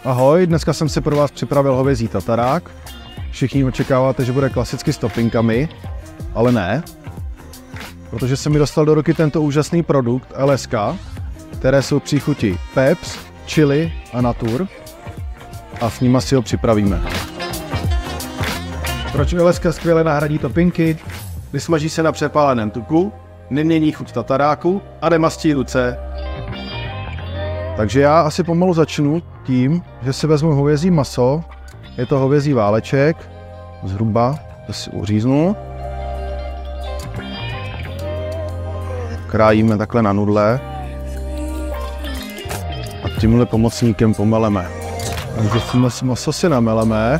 Ahoj, dneska jsem si pro vás připravil hovězí tatarák. Všichni očekáváte, že bude klasicky s topinkami, ale ne. Protože se mi dostal do ruky tento úžasný produkt LSK, které jsou příchuti Peps, Chili a Natur. A s nima si ho připravíme. Proč LSK skvěle nahradí topinky? Vysmaží se na přepáleném tuku, nemění chuť tataráku a nemastí ruce. Takže já asi pomalu začnu tím, že si vezmu hovězí maso. Je to hovězí váleček, zhruba, to si uříznu. Krájíme takhle na nudle. A tímhle pomocníkem pomeleme. Takže maso si nameleme.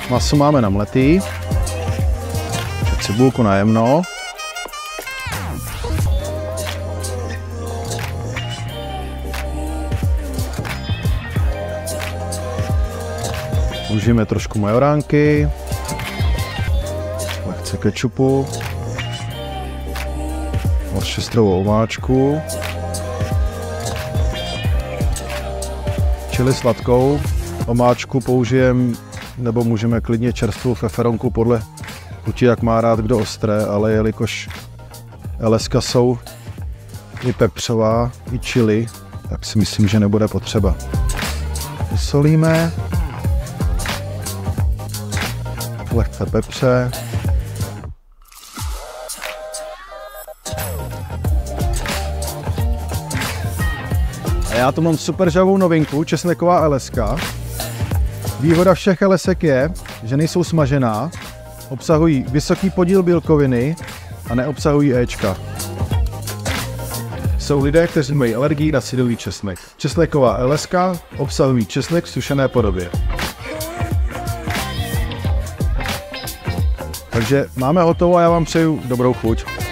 Maso máme namletý. Cibulku najemno. Užijeme trošku majoránky. Lehce kečupu. Orchestrovou omáčku. Čili sladkou. Omáčku použijeme, nebo můžeme klidně čerstvou feferonku podle chuti, jak má rád kdo ostré, ale jelikož LSK jsou i pepřová, i chili, tak si myslím, že nebude potřeba. Vysolíme. Lehce pepře. A já tu mám super žavou novinku, česneková LSK. Výhoda všech LSK je, že nejsou smažená, obsahují vysoký podíl bílkoviny a neobsahují éčka. Jsou lidé, kteří mají alergii na syrový česnek. Česneková LSK obsahují česnek v sušené podobě. Takže máme hotovo a já vám přeju dobrou chuť.